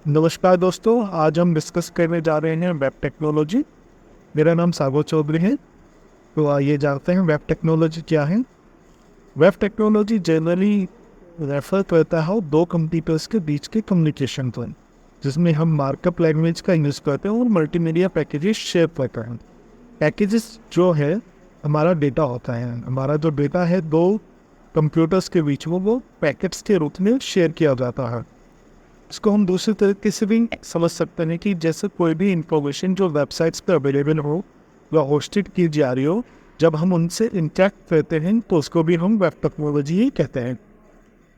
नमस्कार दोस्तों, आज हम डिस्कस करने जा रहे हैं वेब टेक्नोलॉजी। मेरा नाम सागो चौधरी है। तो आइए जानते हैं वेब टेक्नोलॉजी क्या है। वेब टेक्नोलॉजी जनरली रेफर करता है दो कंप्यूटर्स के बीच के कम्युनिकेशन को, जिसमें हम मार्कअप लैंग्वेज का यूज़ करते हैं और मल्टीमीडिया पैकेजेस शेयर करते हैं। पैकेजेस जो है हमारा डेटा होता है। हमारा जो डेटा है दो कंप्यूटर्स के बीच में वो पैकेट्स के रूप में शेयर किया जाता है। इसको हम दूसरे तरीके से भी समझ सकते हैं कि जैसे कोई भी इंफॉर्मेशन जो वेबसाइट्स पर अवेलेबल हो या होस्टेड की जा रही हो, जब हम उनसे इंटरेक्ट करते हैं तो उसको भी हम वेब टेक्नोलॉजी ही कहते हैं।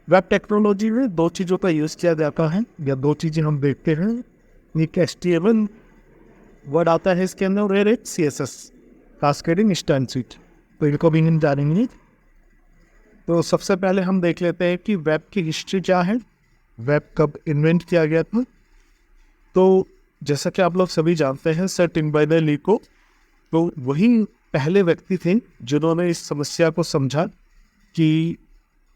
वेब टेक्नोलॉजी में दो चीज़ों का यूज़ किया जाता है या दो चीज़ें हम देखते हैं। एक HTML वर्ड आता है इसके अंदर और एक CSS, खास कर इंस्टेंट स्विच। तो इनको भी हम जानेंगे। तो सबसे पहले हम देख लेते हैं कि वेब की हिस्ट्री क्या है, वेब कब इन्वेंट किया गया था। तो जैसा कि आप लोग सभी जानते हैं सर टिम बर्नर्स-ली को, तो वही पहले व्यक्ति थे जिन्होंने इस समस्या को समझा कि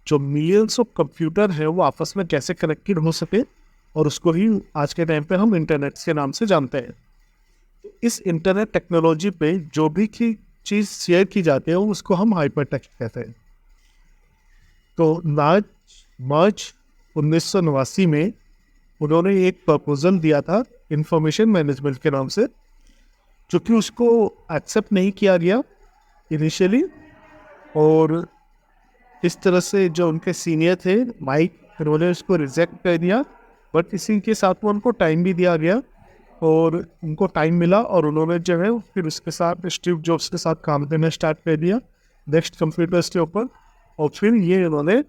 जो मिलियंस ऑफ कंप्यूटर है वो आपस में कैसे कनेक्टेड हो सके, और उसको ही आज के टाइम पे हम इंटरनेट के नाम से जानते हैं। तो इस इंटरनेट टेक्नोलॉजी पे जो भी की चीज़ शेयर की जाती है उसको हम हाइपरटेक्स्ट कहते हैं। तो मार्च 1989 में उन्होंने एक प्रपोजल दिया था इंफॉर्मेशन मैनेजमेंट के नाम से, जो कि उसको एक्सेप्ट नहीं किया गया इनिशियली। और इस तरह से जो उनके सीनियर थे माइक, उन्होंने उसको रिजेक्ट कर दिया। बट इसी के साथ में उनको टाइम भी दिया गया और उनको टाइम मिला और उन्होंने जो है फिर उसके साथ स्टीव जॉब्स के साथ काम करना स्टार्ट कर दिया नेक्स्ट कंप्यूटर्स के ऊपर। और फिर ये उन्होंने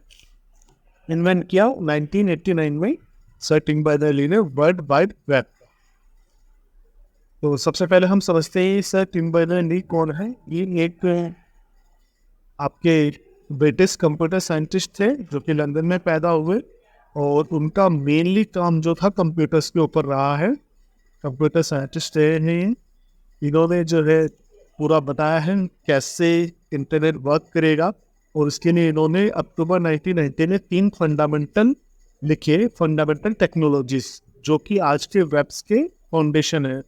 इन्वेंट किया 1989 में सर टिम बर्नर्स-ली ने वर्ल्ड वाइड वेब। तो सबसे पहले हम समझते हैं सर टिम बर्नर्स-ली कौन है। ये एक आपके ब्रिटिश कंप्यूटर साइंटिस्ट थे जो कि लंदन में पैदा हुए, और उनका मेनली काम जो था कंप्यूटर्स के ऊपर रहा है। कंप्यूटर साइंटिस्ट हैं। इन्होंने जो है पूरा बताया है कैसे इंटरनेट वर्क करेगा, और इसके लिए इन्होंने अक्टूबर 1990 में 3 फंडामेंटल लिखे, फंडामेंटल टेक्नोलॉजीज, जो कि आज के वेब्स के फाउंडेशन है,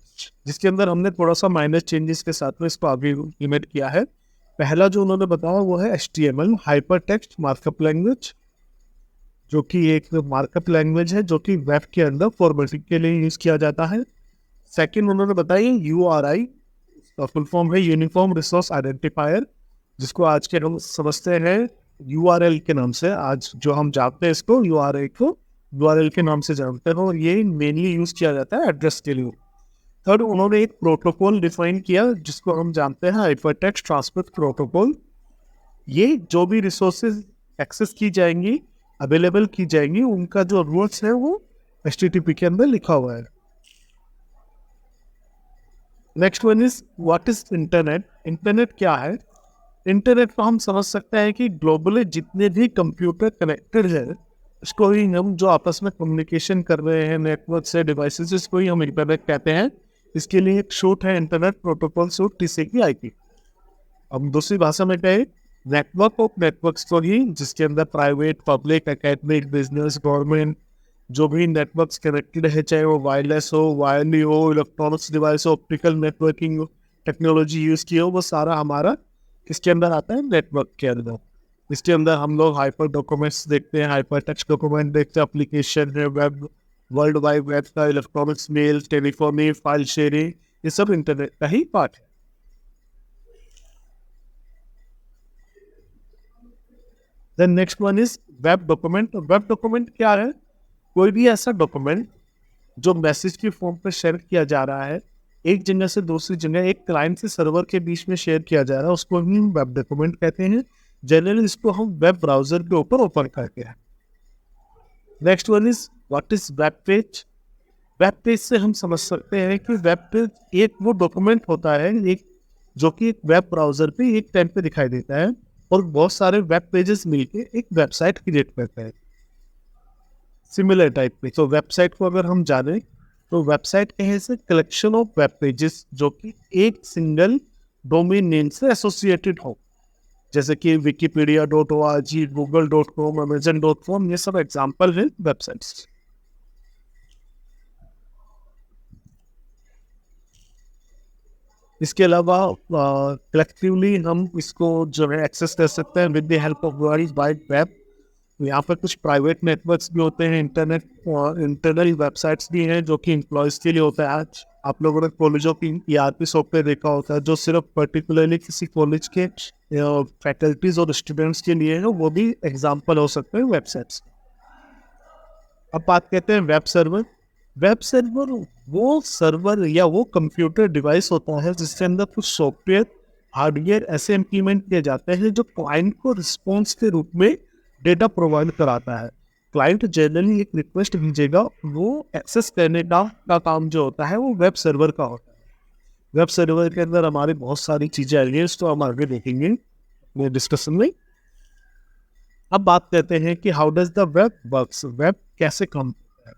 जिसके अंदर हमने थोड़ा सा माइनर चेंजेस के साथ में इसको आगे इम्प्लीमेंट किया है। पहला जो उन्होंने बताया वो है HTML, hyper text markup language, जो कि एक मार्कअप लैंग्वेज है जो कि वेब के अंदर फॉर्मेटिंग के लिए यूज किया जाता है। सेकंड उन्होंने बताया URI, फुल फॉर्म है यूनिफॉर्म रिसोर्स आइडेंटिफायर, जिसको आज के हम समझते हैं URL के नाम से। आज जो हम जानते हैं इसको URL के नाम से जानते हैं, और ये मेनली यूज किया जाता है एड्रेस के लिए। थर्ड उन्होंने एक प्रोटोकॉल डिफाइन किया जिसको हम जानते हैं हाइपरटेक्स्ट ट्रांसफर प्रोटोकॉल। ये जो भी रिसोर्सेज एक्सेस की जाएंगी, अवेलेबल की जाएंगी, उनका जो रूल्स है वो HTTP के अंदर लिखा हुआ है। Next one is what is internet. Internet क्या है। इंटरनेट को हम समझ सकते हैं कि ग्लोबली जितने भी कंप्यूटर कनेक्टेड है उसको ही हम जो आपस में कम्युनिकेशन कर रहे हैं नेटवर्क से डिवाइसेस, इसको ही हम इंटरनेट कहते हैं। इसके लिए एक सूट है इंटरनेट प्रोटोकॉल सूट TCP/IP। अब दूसरी भाषा में कहें नेटवर्क ऑफ नेटवर्क्स को ही, जिसके अंदर private, public, academic, business, government जो भी नेटवर्क्स कनेक्टेड है, चाहे वो वायरलेस हो, वायरली हो, इलेक्ट्रॉनिक्स डिवाइस हो, ऑप्टिकल नेटवर्किंग टेक्नोलॉजी यूज़ की हो, वो सारा हमारा किसके अंदर आता है, नेटवर्क के अंदर। इसके अंदर हम लोग हाइपर डॉक्यूमेंट्स देखते हैं, हाइपर टेक्स्ट डॉक्यूमेंट देखते हैं, एप्लीकेशन है, वेब, वर्ल्ड वाइड वेब का, electronics, mail, telephony, file sharing, ये सब इंटरनेट का ही पार्ट है। Then next one is web document. Web document क्या है। कोई भी ऐसा डॉक्यूमेंट जो मैसेज की फॉर्म पर शेयर किया जा रहा है, एक जगह से दूसरी जगह, एक क्लाइंट से सर्वर के बीच में शेयर किया जा रहा है, उसको हम वेब डॉक्यूमेंट कहते हैं। जनरली इसको हम वेब ब्राउजर के ऊपर ओपन करते हैं। Next one is what is web page. Web page से हम समझ सकते हैं कि वेब पेज एक वो डॉक्यूमेंट होता है एक, जो कि एक वेब ब्राउजर पे एक टाइम पे दिखाई देता है, और बहुत सारे वेब पेजेस मिलके एक वेबसाइट क्रिएट करते हैं सिमिलर टाइप पे। तो वेबसाइट को अगर हम जाने तो website is a collection of web pages जो कि एक सिंगल डोमेन नेम से एसोसिएटेड हो, जैसे कि wikipedia.org, google.com, amazon.com, ये सब एग्जांपल है वेबसाइट्स। इसके अलावा कलेक्टिवली हम इसको जो है एक्सेस कर सकते हैं with the help of world wide web. यहाँ पर कुछ प्राइवेट नेटवर्क्स भी होते हैं, इंटरनेट और इंटरनल वेबसाइट्स भी हैं जो कि एम्प्लॉयज़ के लिए होता है। आज आप लोगों ने कॉलेजों की ERP सॉफ्टवेयर देखा होता है जो सिर्फ पर्टिकुलरली किसी कॉलेज के फैकल्टीज और स्टूडेंट्स के लिए है, वो भी एग्जाम्पल हो सकते हैं वेबसाइट्स। अब बात करते हैं वेब सर्वर। वेब सर्वर वो सर्वर या वो कंप्यूटर डिवाइस होता है जिसके अंदर कुछ सॉफ्टवेयर हार्डवेयर ऐसे इम्प्लीमेंट किए जाते हैं जो क्लाइंट को रिस्पॉन्स के रूप में डेटा प्रोवाइड कराता है। क्लाइंट जनरली एक रिक्वेस्ट भेजेगा, वो एक्सेस करने का काम जो होता है वो वेब सर्वर का होता है। वेब सर्वर के अंदर हमारी बहुत सारी चीज़ें आ रही है, तो हम आगे देखेंगे डिस्कशन में। अब बात करते हैं कि how does the web works, web कैसे काम करता है।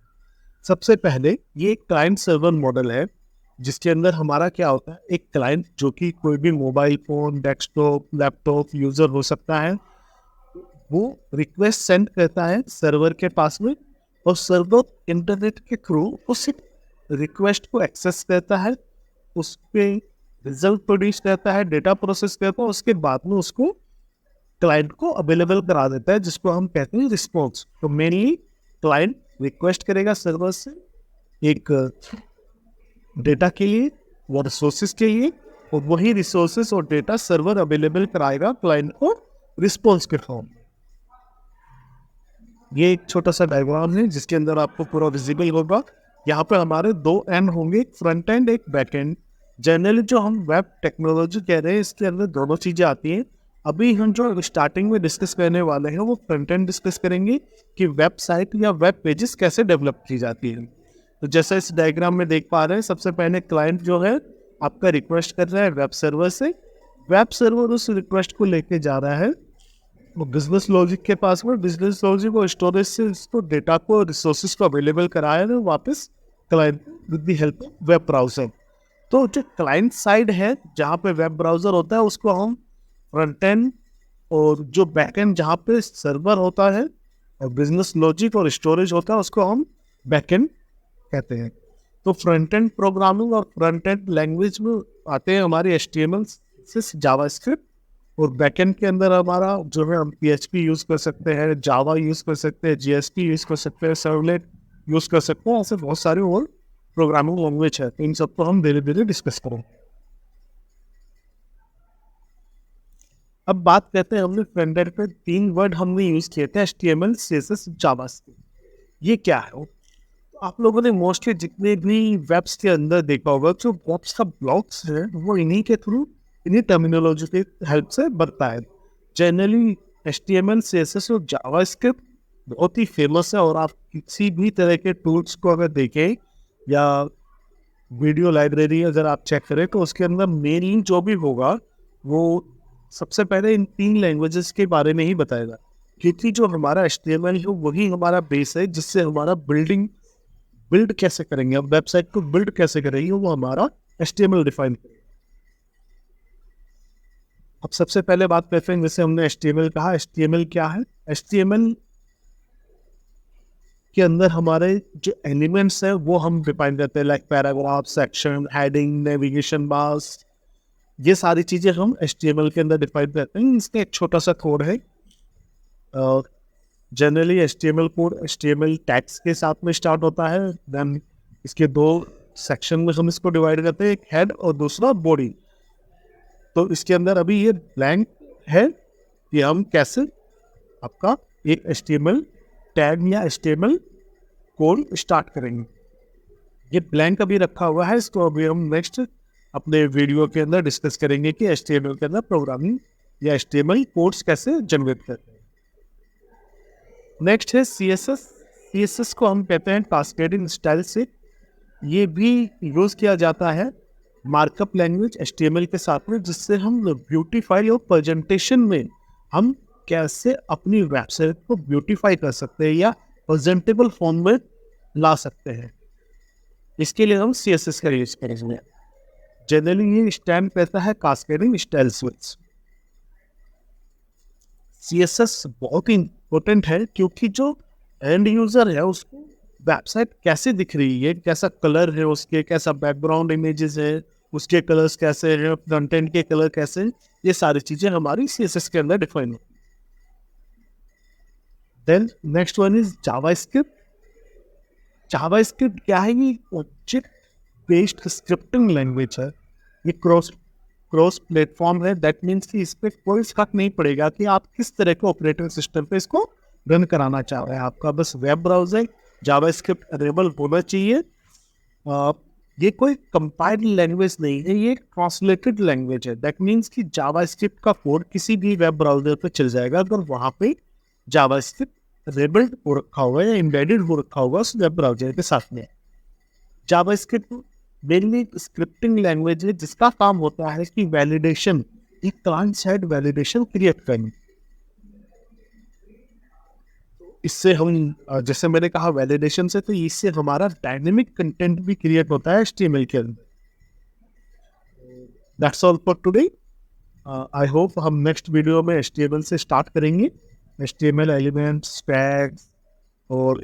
सबसे पहले ये एक क्लाइंट सर्वर मॉडल है जिसके अंदर हमारा क्या होता है, एक क्लाइंट जो कि कोई भी mobile phone, desktop, laptop user हो सकता है, वो रिक्वेस्ट सेंड करता है सर्वर के पास में और सर्वर इंटरनेट के थ्रू उस रिक्वेस्ट को एक्सेस करता है, उस पर रिजल्ट प्रोड्यूस करता है, डेटा प्रोसेस करता है, उसके बाद में उसको क्लाइंट को अवेलेबल करा देता है जिसको हम कहते हैं रिस्पॉन्स। तो मेनली क्लाइंट रिक्वेस्ट करेगा सर्वर से एक डेटा के लिए वो रिसोर्सेज के लिए, और वही रिसोर्सेज और डेटा सर्वर अवेलेबल कराएगा क्लाइंट को रिस्पॉन्स के फॉर्म। ये एक छोटा सा डायग्राम है जिसके अंदर आपको पूरा विजिबल होगा। यहाँ पे हमारे दो एंड होंगे, एक फ्रंट एंड एक बैक एंड। जनरली जो हम वेब टेक्नोलॉजी कह रहे हैं इसके अंदर दोनों चीज़ें आती हैं। अभी हम जो स्टार्टिंग में डिस्कस करने वाले हैं वो फ्रंट एंड डिस्कस करेंगे कि वेबसाइट या वेब पेजेस कैसे डेवलप की जाती है। तो जैसा इस डायग्राम में देख पा रहे हैं, सबसे पहले क्लाइंट जो है आपका रिक्वेस्ट कर रहा है वेब सर्वर से, वेब सर्वर उस रिक्वेस्ट को लेके जा रहा है वो बिजनेस लॉजिक के पास में, बिजनेस लॉजिक को स्टोरेज से इसको डेटा को रिसोर्सेज को अवेलेबल कराया है वापस client with the help of web browser. तो जो क्लाइंट साइड है जहाँ पे वेब ब्राउजर होता है उसको हम फ्रंट एंड, और जो बैक एंड जहाँ पे सर्वर होता है और बिजनेस लॉजिक और स्टोरेज होता है उसको हम बैक एंड कहते हैं। तो फ्रंट एंड प्रोग्रामिंग और फ्रंट एंड लैंग्वेज में आते हैं हमारे HTML से जावास्क्रिप्ट, और बैकएंड के अंदर हमारा जो है हम PHP यूज़ कर सकते हैं, जावा यूज़ कर सकते हैं, JSP यूज़ कर सकते हैं, सर्वलेट यूज़ कर सकते हैं। ऐसे बहुत सारे और प्रोग्रामिंग लैंग्वेज है, तो इन सबको हम धीरे धीरे डिस्कस करेंगे। अब बात करते हैं, हमने फ्रंट एंड पे 3 वर्ड हमने यूज़ किए थे, HTML, CSS, जावास्क्रिप्ट। ये क्या है? आप लोगों ने मोस्टली जितने भी वेब्स के अंदर देखा होगा, जो वेब्स का ब्लॉग्स है वो इन्हीं के थ्रू, इन्हीं टर्मिनोलॉजी के हेल्प से बनता है। जनरली HTML, CSS और जावास्क्रिप्ट बहुत ही फेमस है, और आप किसी भी तरह के टूल्स को अगर देखें या वीडियो लाइब्रेरी अगर आप चेक करें तो उसके अंदर मेनली जो भी होगा वो सबसे पहले इन 3 लैंग्वेजेस के बारे में ही बताएगा, क्योंकि जो हमारा HTML है वही हमारा बेस है जिससे हमारा बिल्ड कैसे करेंगे, अब वेबसाइट को बिल्ड कैसे करेंगे वो हमारा HTML डिफाइन करेगा। अब सबसे पहले बात करते हैं, जैसे हमने HTML कहा, HTML क्या है? HTML के अंदर हमारे जो एलिमेंट्स है वो हम डिफाइन करते हैं, like paragraph, section, heading, navigation bars, ये सारी चीज़ें हम HTML के अंदर डिफाइन करते हैं। इसका एक छोटा सा कोड है। Generally HTML code HTML tags के साथ में स्टार्ट होता है, देन इसके 2 सेक्शन में हम इसको डिवाइड करते हैं, एक हेड और दूसरा बॉडी। तो इसके अंदर अभी ये ब्लैंक है कि हम कैसे आपका एक HTML टैग या HTML कोड स्टार्ट करेंगे। ये ब्लैंक अभी रखा हुआ है, इसको अभी हम नेक्स्ट अपने वीडियो के अंदर डिस्कस करेंगे कि HTML के अंदर प्रोग्रामिंग या HTML कोड्स कैसे जनरेट करते हैं। नेक्स्ट है CSS। CSS को हम कहते हैं कास्केडिंग स्टाइल से, ये भी यूज़ किया जाता है मार्कअप लैंग्वेज HTML के साथ में, जिससे हम ब्यूटीफाई और प्रेजेंटेशन में हम कैसे अपनी वेबसाइट को ब्यूटीफाई कर सकते हैं या प्रेजेंटेबल फॉर्म में ला सकते हैं। इसके लिए हम CSS का यूज करेंगे। जनरली ये स्टैंड करता है कास्केडिंग स्टाइल स्विच। CSS बहुत ही इम्पोर्टेंट है क्योंकि जो एंड यूज़र है उसको वेबसाइट कैसे दिख रही है, कैसा कलर है उसके, कैसा बैकग्राउंड इमेजेस है, उसके कलर्स कैसे हैं, कंटेंट के कलर कैसे हैं, ये सारी चीज़ें हमारी CSS के अंदर डिफाइन होती हैं। Then next one is JavaScript. JavaScript क्या है? ये ऑब्जेक्ट बेस्ड स्क्रिप्टिंग लैंग्वेज है। ये क्रॉस प्लेटफॉर्म है। दैट मीन्स कि इस पर कोई फर्क नहीं पड़ेगा कि आप किस तरह के ऑपरेटिंग सिस्टम पे इसको रन कराना चाह रहे हैं। आपका बस वेब ब्राउजर जावास्क्रिप्ट अवेलेबल होना चाहिए। ये कोई कंपाइल्ड लैंग्वेज नहीं है, ये ट्रांसलेटेड लैंग्वेज है। दैट मीन्स कि जावास्क्रिप्ट का कोड किसी भी वेब ब्राउजर पे चल जाएगा अगर वहाँ पे जावास्क्रिप्ट अवेलेबल हो रखा होगा या एम्बेडेड हो रखा होगा उस वेब ब्राउजर के साथ में। जावास्क्रिप्ट मेनली स्क्रिप्टिंग लैंग्वेज है जिसका काम होता है कि वैलिडेशन, एक क्लाइंट साइड वैलिडेशन क्रिएट करनी। इससे हम जैसे मैंने कहा वैलिडेशन से, तो इससे हमारा डायनेमिक कंटेंट भी क्रिएट होता है HTML के अंदर। That's all for today. I hope हम नेक्स्ट वीडियो में HTML से स्टार्ट करेंगे। HTML एलिमेंट्स, टैग्स और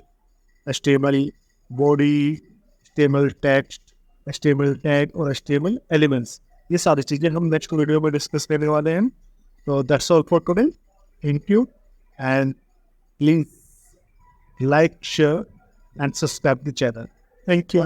HTML body, HTML text, HTML tag और HTML एलिमेंट्स, ये सारी चीज़ें हम नेक्स्ट वीडियो में डिस्कस करने वाले हैं। तो that's all for today. Thank you and please like, share and subscribe the channel. Thank you.